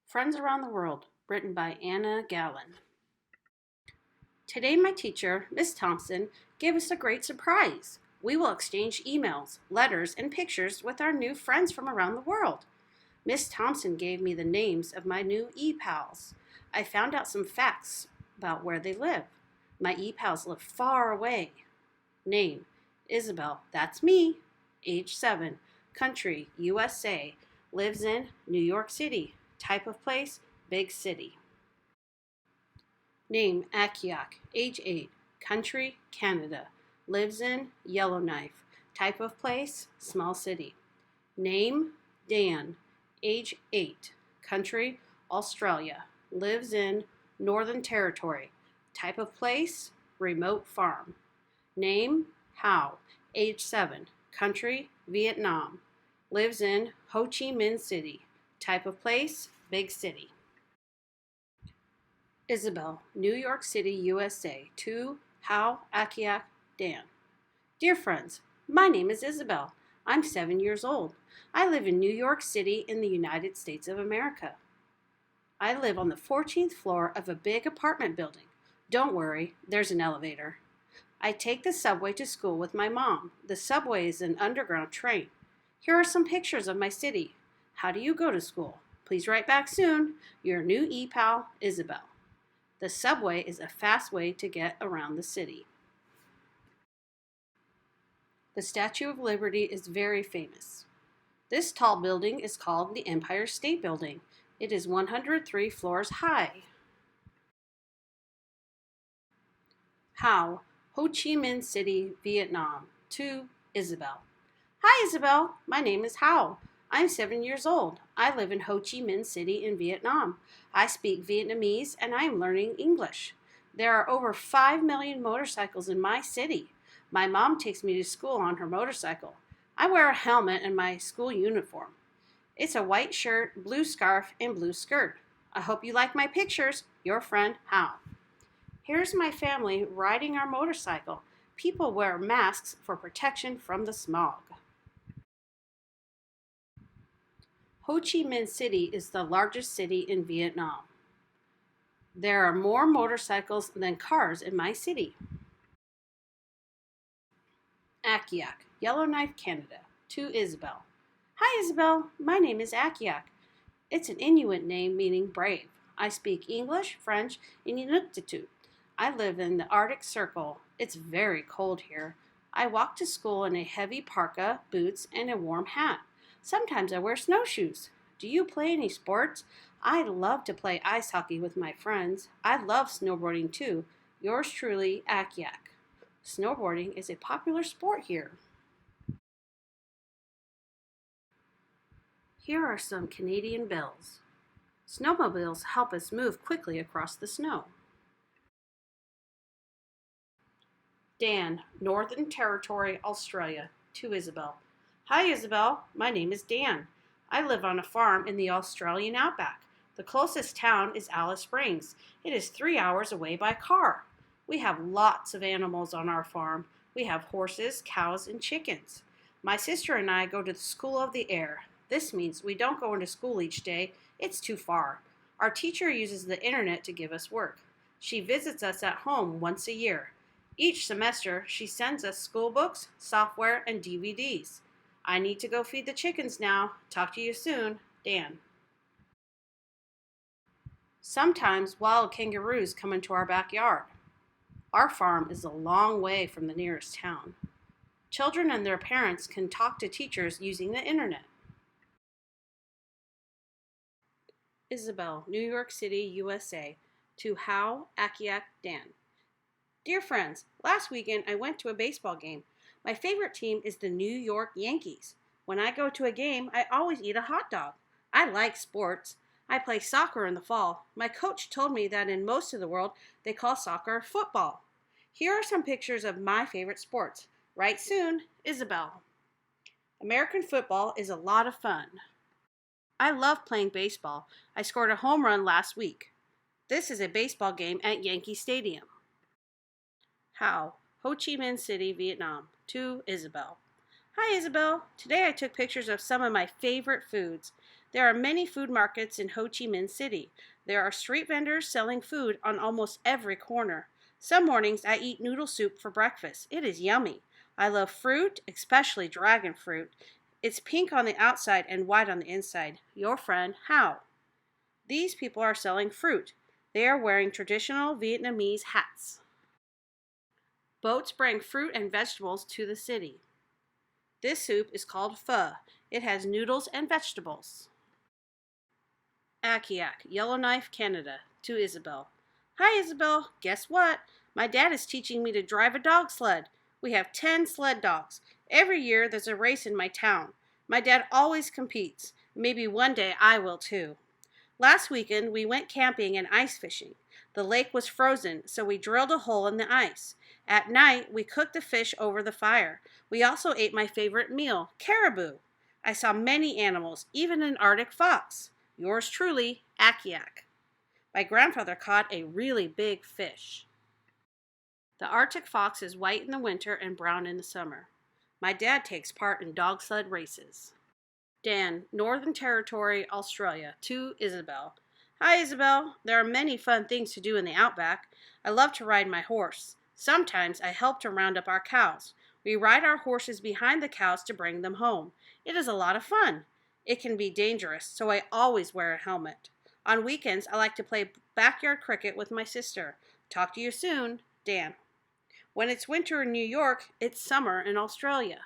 Friends Around the World, written by Anna Galan. Today, my teacher, Miss Thompson, gave us a great surprise. We will exchange emails, letters, and pictures with our new friends from around the world. Miss Thompson gave me the names of my new e-pals. I found out some facts about where they live. My e-pals live far away. Name, Isabel, that's me. Age 7. Country, USA. Lives in New York City. Type of place, big city. Name, Akiak. Age 8. Country, Canada. Lives in Yellowknife. Type of place, small city. Name, Dan. Age 8. Country, Australia. Lives in Northern Territory. Type of place, remote farm. Name, Hao. Age 7. Country, Vietnam. Lives in Ho Chi Minh City. Type of place, big city. Isabel, New York City, USA. To Hao, Akiak, Dan. Dear friends, my name is Isabel. I'm 7 years old. I live in New York City in the United States of America. I live on the 14th floor of a big apartment building. Don't worry, there's an elevator. I take the subway to school with my mom. The subway is an underground train. Here are some pictures of my city. How do you go to school? Please write back soon. Your new e-pal, Isabel. The subway is a fast way to get around the city. The Statue of Liberty is very famous. This tall building is called the Empire State Building. It is 103 floors high. Hao, Ho Chi Minh City, Vietnam. To Isabel. Hi, Isabel. My name is Hao. I'm 7 years old. I live in Ho Chi Minh City in Vietnam. I speak Vietnamese and I am learning English. There are over 5 million motorcycles in my city. My mom takes me to school on her motorcycle. I wear a helmet and my school uniform. It's a white shirt, blue scarf, and blue skirt. I hope you like my pictures. Your friend, Hao. Here's my family riding our motorcycle. People wear masks for protection from the smog. Ho Chi Minh City is the largest city in Vietnam. There are more motorcycles than cars in my city. Akiak, Yellowknife, Canada. To Isabel. Hi, Isabel. My name is Akiak. It's an Inuit name meaning brave. I speak English, French, and Inuktitut. I live in the Arctic Circle. It's very cold here. I walk to school in a heavy parka, boots, and a warm hat. Sometimes I wear snowshoes. Do you play any sports? I love to play ice hockey with my friends. I love snowboarding too. Yours truly, Akiak. Snowboarding is a popular sport here. Here are some Canadian bells. Snowmobiles help us move quickly across the snow. Dan, Northern Territory, Australia. To Isabel. Hi, Isabel. My name is Dan. I live on a farm in the Australian outback. The closest town is Alice Springs. It is 3 hours away by car. We have lots of animals on our farm. We have horses, cows, and chickens. My sister and I go to the School of the Air. This means we don't go into school each day. It's too far. Our teacher uses the internet to give us work. She visits us at home once a year. Each semester, she sends us school books, software, and DVDs. I need to go feed the chickens now. Talk to you soon, Dan. Sometimes wild kangaroos come into our backyard. Our farm is a long way from the nearest town. Children and their parents can talk to teachers using the internet. Isabel, New York City, USA. To Hao, Akiak, Dan. Dear friends, last weekend I went to a baseball game. My favorite team is the New York Yankees. When I go to a game, I always eat a hot dog. I like sports. I play soccer in the fall. My coach told me that in most of the world, they call soccer football. Here are some pictures of my favorite sports. Write soon, Isabel. American football is a lot of fun. I love playing baseball. I scored a home run last week. This is a baseball game at Yankee Stadium. Hao, Ho Chi Minh City, Vietnam. To Isabel. Hi, Isabel. Today I took pictures of some of my favorite foods. There are many food markets in Ho Chi Minh City. There are street vendors selling food on almost every corner. Some mornings I eat noodle soup for breakfast. It is yummy. I love fruit, especially dragon fruit. It's pink on the outside and white on the inside. Your friend, How? These people are selling fruit. They are wearing traditional Vietnamese hats. Boats bring fruit and vegetables to the city. This soup is called pho. It has noodles and vegetables. Akiak, Yellowknife, Canada, to Isabel. Hi, Isabel. Guess what? My dad is teaching me to drive a dog sled. We have 10 sled dogs. Every year there's a race in my town. My dad always competes. Maybe one day I will too. Last weekend we went camping and ice fishing. The lake was frozen, so we drilled a hole in the ice. At night, we cooked the fish over the fire. We also ate my favorite meal, caribou. I saw many animals, even an Arctic fox. Yours truly, Akiak. My grandfather caught a really big fish. The Arctic fox is white in the winter and brown in the summer. My dad takes part in dog sled races. Dan, Northern Territory, Australia, to Isabel. Hi, Isabel. There are many fun things to do in the outback. I love to ride my horse. Sometimes I help to round up our cows. We ride our horses behind the cows to bring them home. It is a lot of fun. It can be dangerous, so I always wear a helmet. On weekends, I like to play backyard cricket with my sister. Talk to you soon, Dan. When it's winter in New York, it's summer in Australia.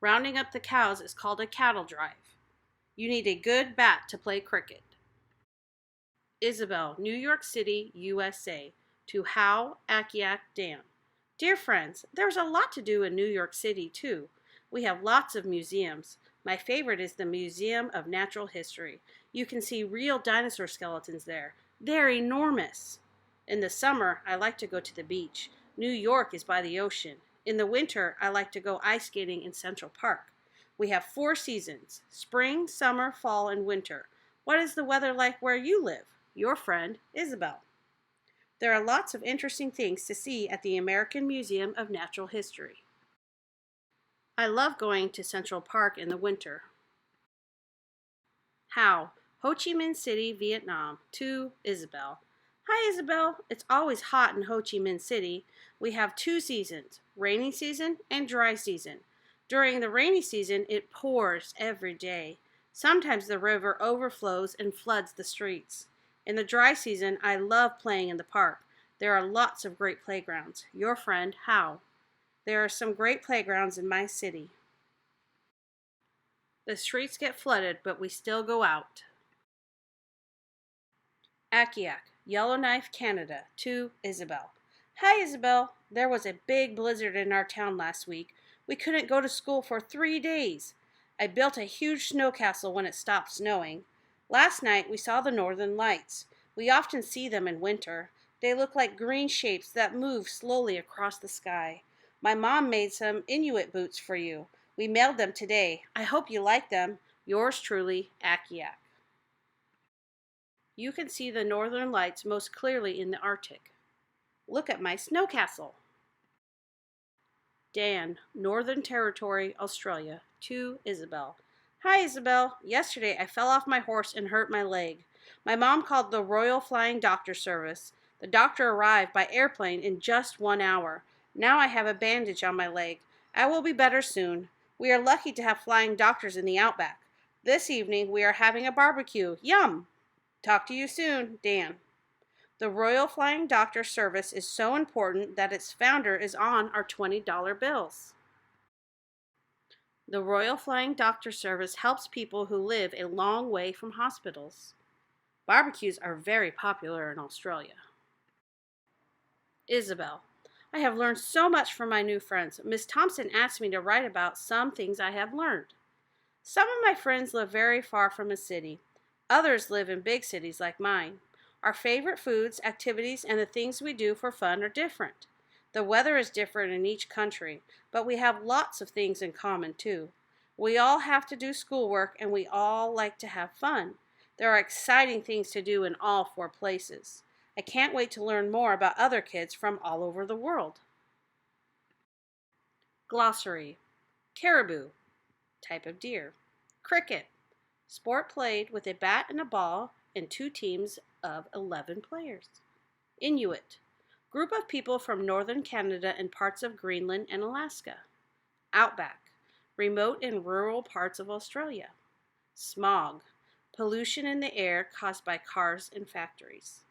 Rounding up the cows is called a cattle drive. You need a good bat to play cricket. Isabel, New York City, USA, to How, Akiak, Dan. Dear friends, there's a lot to do in New York City, too. We have lots of museums. My favorite is the Museum of Natural History. You can see real dinosaur skeletons there. They're enormous. In the summer, I like to go to the beach. New York is by the ocean. In the winter, I like to go ice skating in Central Park. We have 4 seasons: spring, summer, fall, and winter. What is the weather like where you live? Your friend, Isabel. There are lots of interesting things to see at the American Museum of Natural History. I love going to Central Park in the winter. How? Ho Chi Minh City, Vietnam, to Isabel. Hi, Isabel. It's always hot in Ho Chi Minh City. We have 2 seasons, rainy season and dry season. During the rainy season, it pours every day. Sometimes the river overflows and floods the streets. In the dry season, I love playing in the park. There are lots of great playgrounds. Your friend, How? There are some great playgrounds in my city. The streets get flooded, but we still go out. Akiak, Yellowknife, Canada, to Isabel. Hi, Isabel. There was a big blizzard in our town last week. We couldn't go to school for 3 days. I built a huge snow castle when it stopped snowing. Last night we saw the northern lights. We often see them in winter. They look like green shapes that move slowly across the sky. My mom made some Inuit boots for you. We mailed them today. I hope you like them. Yours truly, Akiak. You can see the northern lights most clearly in the Arctic. Look at my snow castle. Dan, Northern Territory, Australia, to Isabel. Hi, Isabel. Yesterday I fell off my horse and hurt my leg. My mom called the Royal Flying Doctor Service. The doctor arrived by airplane in just 1 hour. Now I have a bandage on my leg. I will be better soon. We are lucky to have flying doctors in the outback. This evening we are having a barbecue. Yum! Talk to you soon, Dan. The Royal Flying Doctor Service is so important that its founder is on our $20 bills. The Royal Flying Doctor Service helps people who live a long way from hospitals. Barbecues are very popular in Australia. Isabel. I have learned so much from my new friends. Miss Thompson asked me to write about some things I have learned. Some of my friends live very far from a city. Others live in big cities like mine. Our favorite foods, activities, and the things we do for fun are different. The weather is different in each country, but we have lots of things in common too. We all have to do schoolwork and we all like to have fun. There are exciting things to do in all 4 places. I can't wait to learn more about other kids from all over the world. Glossary. Caribou, type of deer. Cricket, Sport played with a bat and a ball and two teams of 11 players. Inuit, group of people from northern Canada and parts of Greenland and Alaska. Outback, remote and rural parts of Australia. Smog, pollution in the air caused by cars and factories.